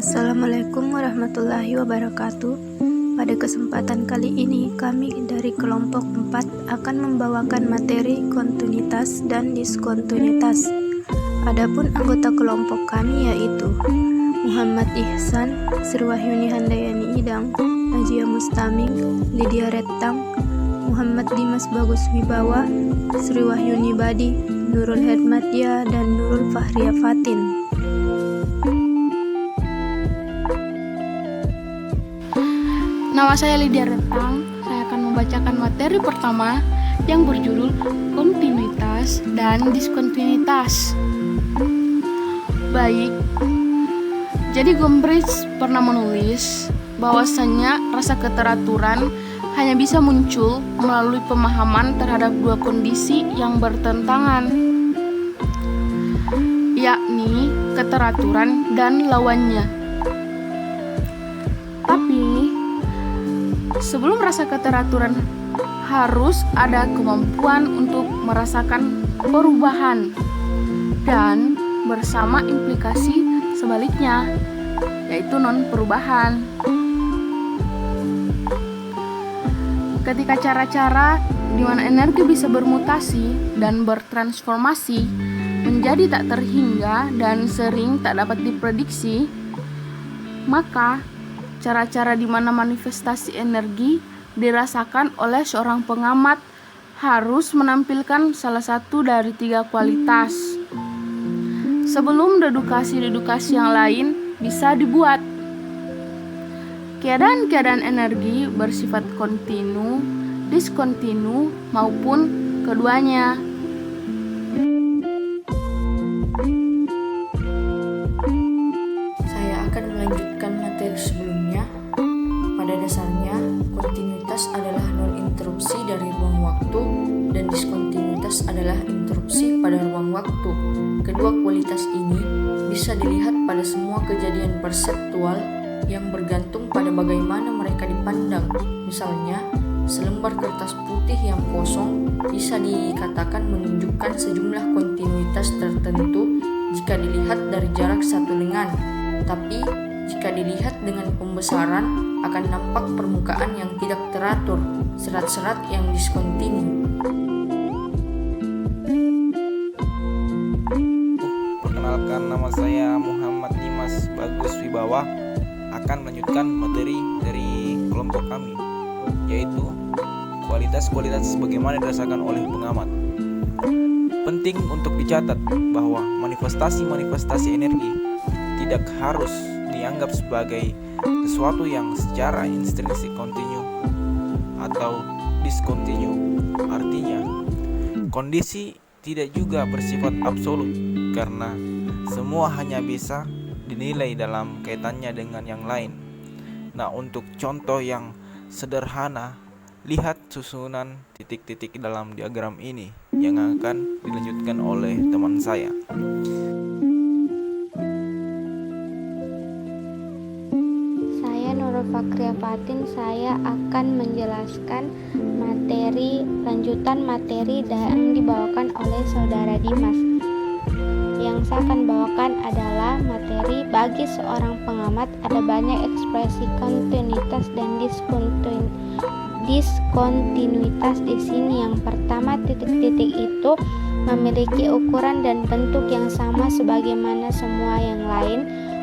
Assalamualaikum warahmatullahi wabarakatuh. Pada kesempatan kali ini, kami dari kelompok 4 akan membawakan materi kontinuitas dan diskontinuitas. Adapun anggota kelompok kami yaitu Muhammad Ihsan, Sriwahyuni Handayani Idang, Najia Mustaming, Lydia Rettang, Muhammad Dimas Bagus Wibawa, Sriwahyuni Badi, Nurul Hermatia, dan Nurul Fahria Fatin. Nama saya Lydia Rettang. Saya akan membacakan materi pertama yang berjudul kontinuitas dan diskontinuitas. Baik, jadi Gombrich pernah menulis bahwasannya rasa keteraturan hanya bisa muncul melalui pemahaman terhadap dua kondisi yang bertentangan, yakni keteraturan dan lawannya. Tapi sebelum rasa keteraturan harus ada kemampuan untuk merasakan perubahan dan bersama implikasi sebaliknya, yaitu non-perubahan. Ketika cara-cara di mana energi bisa bermutasi dan bertransformasi menjadi tak terhingga dan sering tak dapat diprediksi, maka cara-cara di mana manifestasi energi dirasakan oleh seorang pengamat harus menampilkan salah satu dari 3 kualitas sebelum dedukasi-dedukasi yang lain bisa dibuat. Keadaan-keadaan energi bersifat kontinu, diskontinu, maupun keduanya. Saya akan melanjutkan materi sebelumnya. Pada dasarnya, kontinuitas adalah non-interupsi dari ruang waktu dan diskontinuitas adalah interupsi pada ruang waktu. Kedua kualitas ini bisa dilihat pada semua kejadian perseptual yang bergantung pada bagaimana mereka dipandang. Misalnya, selembar kertas putih yang kosong bisa dikatakan menunjukkan sejumlah kontinuitas tertentu jika dilihat dari jarak satu lengan. Tapi jika dilihat dengan pembesaran akan nampak permukaan yang tidak teratur, serat-serat yang diskontinu. Perkenalkan, nama saya Muhammad Dimas Bagus Wibawa, akan melanjutkan materi dari kelompok kami, yaitu kualitas-kualitas bagaimana dirasakan oleh pengamat. Penting untuk dicatat bahwa manifestasi-manifestasi energi tidak harus dianggap sebagai sesuatu yang secara intrinsik kontinu atau diskontinu. Artinya, kondisi tidak juga bersifat absolut karena semua hanya bisa dinilai dalam kaitannya dengan yang lain. Nah, untuk contoh yang sederhana, lihat susunan titik-titik dalam diagram ini yang akan dilanjutkan oleh teman saya. Saya Nurul Fahria Fatin. Saya akan menjelaskan lanjutan materi yang dibawakan oleh saudara Dimas. Yang saya akan bawakan adalah materi bagi seorang pengamat ada banyak ekspresi kontinuitas dan diskontinuitas di sini. Yang pertama, titik-titik itu memiliki ukuran dan bentuk yang sama sebagaimana semua yang lain,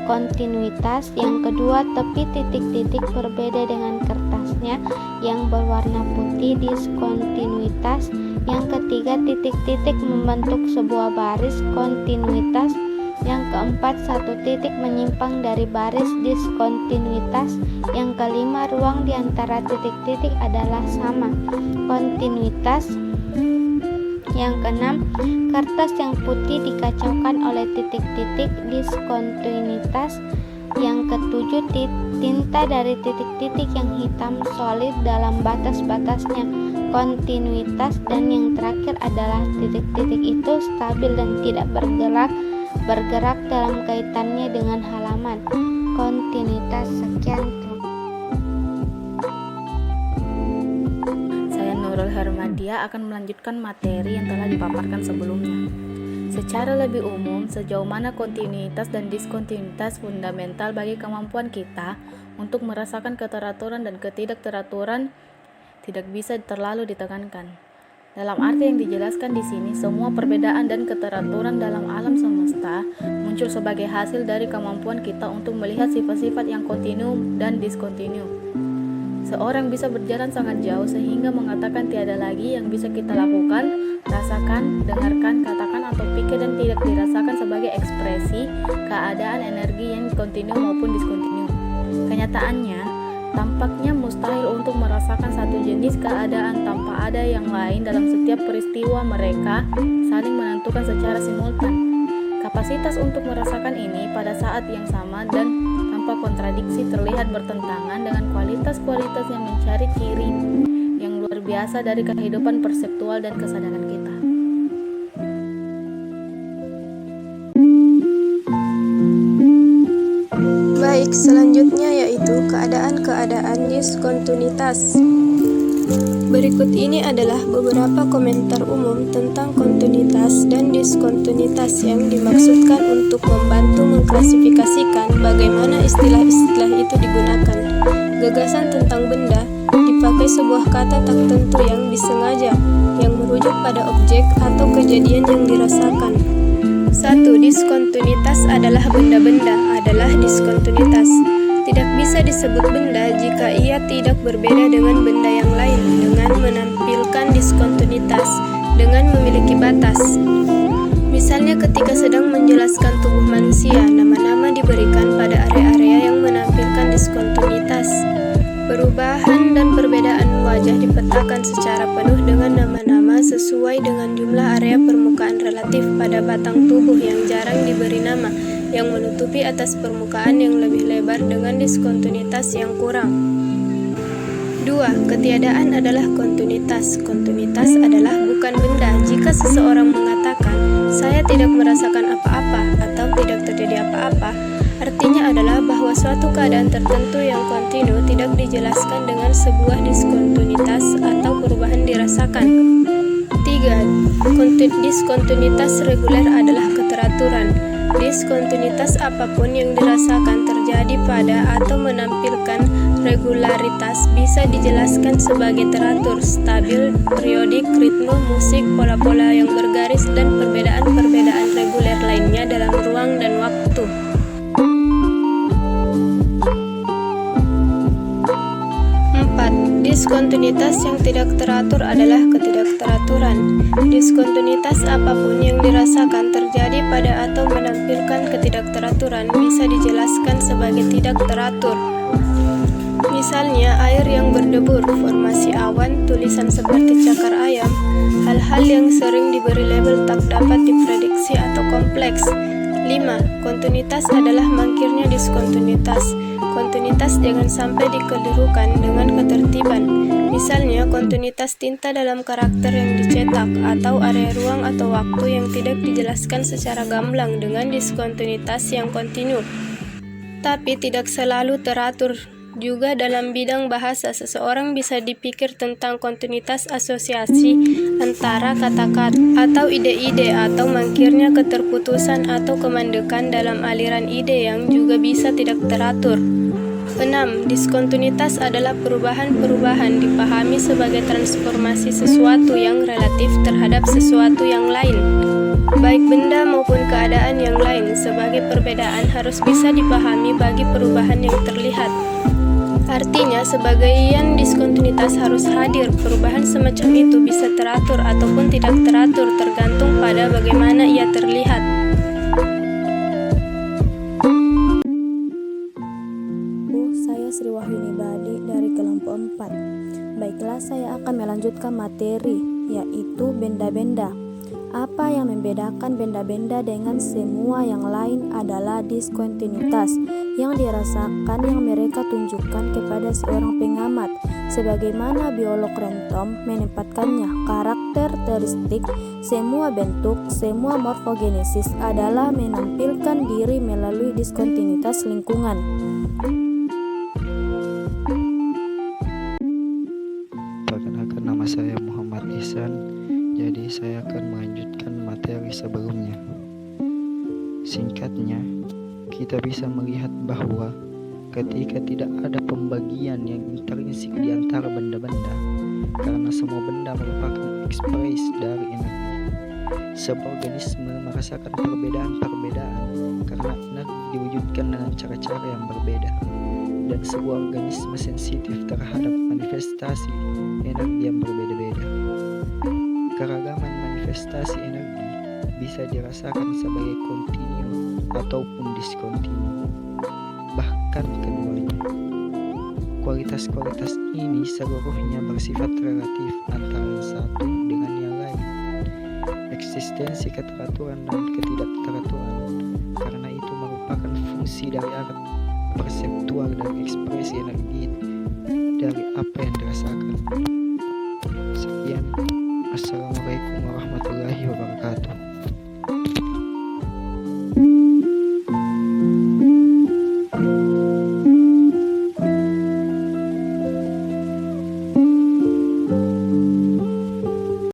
kontinuitas. Yang kedua, tepi titik-titik berbeda dengan kertasnya yang berwarna putih, diskontinuitas. Yang ketiga, titik-titik membentuk sebuah baris, kontinuitas. Yang keempat, satu titik menyimpang dari baris, diskontinuitas. Yang kelima, ruang di antara titik-titik adalah sama, kontinuitas. Yang keenam, kertas yang putih dikacaukan oleh titik-titik, diskontinuitas. Yang ketujuh, tinta dari titik-titik yang hitam solid dalam batas-batasnya, kontinuitas. Dan yang terakhir adalah titik-titik itu stabil dan tidak bergerak dalam kaitannya dengan halaman, kontinuitas. Sekian. Saya Nurul Hermatia akan melanjutkan materi yang telah dipaparkan sebelumnya. Secara lebih umum, sejauh mana kontinuitas dan diskontinuitas fundamental bagi kemampuan kita untuk merasakan keteraturan dan ketidakteraturan tidak bisa terlalu ditekankan. Dalam arti yang dijelaskan di sini, semua perbedaan dan keteraturan dalam alam semesta muncul sebagai hasil dari kemampuan kita untuk melihat sifat-sifat yang kontinu dan diskontinu. Seorang bisa berjalan sangat jauh sehingga mengatakan tiada lagi yang bisa kita lakukan, rasakan, dengarkan, katakan atau pikir dan tidak dirasakan sebagai ekspresi keadaan energi yang kontinu maupun diskontinu. Kenyataannya, tampaknya mustahil untuk merasakan satu jenis keadaan tanpa ada yang lain dalam setiap peristiwa mereka saling menentukan secara simultan. Kapasitas untuk merasakan ini pada saat yang sama dan tanpa kontradiksi terlihat bertentangan dengan kualitas-kualitas yang mencari ciri yang luar biasa dari kehidupan perseptual dan kesadaran kita. Baik, selanjutnya yaitu keadaan-keadaan diskontinuitas. Berikut ini adalah beberapa komentar umum tentang kontinuitas dan diskontinuitas yang dimaksudkan untuk membantu mengklasifikasikan bagaimana istilah-istilah itu digunakan. Gagasan tentang benda dipakai sebuah kata tak tentu yang disengaja, yang merujuk pada objek atau kejadian yang dirasakan. 1. Diskontinuitas adalah benda-benda adalah diskontinuitas. Tidak bisa disebut benda jika ia tidak berbeda dengan benda yang lain dengan menampilkan diskontinuitas dengan memiliki batas. Misalnya ketika sedang menjelaskan tubuh manusia, nama-nama diberikan pada area-area yang menampilkan diskontinuitas. Perubahan dan perbedaan wajah dipetakan secara penuh dengan nama-nama sesuai dengan jumlah area permukaan relatif pada batang tubuh yang jarang diberi nama, yang menutupi atas permukaan yang lebih lebar dengan diskontinuitas yang kurang. 2. Ketiadaan adalah kontinuitas. Kontinuitas adalah bukan benda. Jika seseorang mengatakan, saya tidak merasakan apa-apa atau tidak terjadi apa-apa, artinya adalah bahwa suatu keadaan tertentu yang kontinu tidak dijelaskan dengan sebuah diskontinuitas atau perubahan dirasakan. 3. Diskontinuitas reguler adalah keteraturan. Diskontinuitas apapun yang dirasakan terjadi pada atau menampilkan regularitas bisa dijelaskan sebagai teratur, stabil, periodik, ritme, musik, pola-pola yang bergaris, dan perbedaan-perbedaan reguler lainnya dalam ruang dan waktu. 4. Diskontinuitas yang tidak teratur adalah ketidakteraturan. Diskontinuitas apapun yang dirasakan terjadi pada atau menampilkan ketidakteraturan bisa dijelaskan sebagai tidak teratur. Misalnya air yang berdebur, formasi awan, tulisan seperti cakar ayam, hal-hal yang sering diberi label tak dapat diprediksi atau kompleks. 5. Kontinuitas adalah mangkirnya diskontinuitas. Kontinuitas jangan sampai dikelirukan dengan ketertiban. Misalnya kontinuitas tinta dalam karakter yang dicetak atau area ruang atau waktu yang tidak dijelaskan secara gamblang dengan diskontinuitas yang kontinu. Tapi tidak selalu teratur. Juga dalam bidang bahasa, seseorang bisa dipikir tentang kontinuitas asosiasi antara kata-kata atau ide-ide atau mangkirnya keterputusan atau kemandekan dalam aliran ide yang juga bisa tidak teratur. 6. Diskontinuitas adalah perubahan-perubahan dipahami sebagai transformasi sesuatu yang relatif terhadap sesuatu yang lain. Baik benda maupun keadaan yang lain sebagai perbedaan harus bisa dipahami bagi perubahan yang terlihat. Artinya, sebagian diskontinuitas harus hadir. Perubahan semacam itu bisa teratur ataupun tidak teratur tergantung pada bagaimana ia terlihat. Saya Sri Wahyuni Badi dari kelompok 4. Baiklah, saya akan melanjutkan materi, yaitu benda-benda. Apa yang membedakan benda-benda dengan semua yang lain adalah diskontinuitas yang dirasakan yang mereka tunjukkan kepada seorang pengamat. Sebagaimana biolog random menempatkannya, karakteristik semua bentuk, semua morfogenesis adalah menampilkan diri melalui diskontinuitas lingkungan. Perkenalkan, nama saya Muhammad Ihsan. Jadi saya akan melanjutkan materi sebelumnya. Singkatnya, kita bisa melihat bahwa ketika tidak ada pembagian yang intrinsik di antara benda-benda, karena semua benda merupakan ekspresi dari energi, sebuah organisme merasakan perbedaan-perbedaan karena energi diwujudkan dengan cara-cara yang berbeda, dan sebuah organisme sensitif terhadap manifestasi energi yang berbeda-beda. Keragaman manifestasi energi bisa dirasakan sebagai kontinu ataupun diskontinu, bahkan keduanya. Kualitas-kualitas ini seluruhnya bersifat relatif antara yang satu dengan yang lain. Eksistensi keteraturan dan ketidakteraturan karena itu merupakan fungsi dari alat perseptual dan ekspresi energi dari apa yang dirasakan. Sekian, Assalamualaikum warahmatullahi wabarakatuh.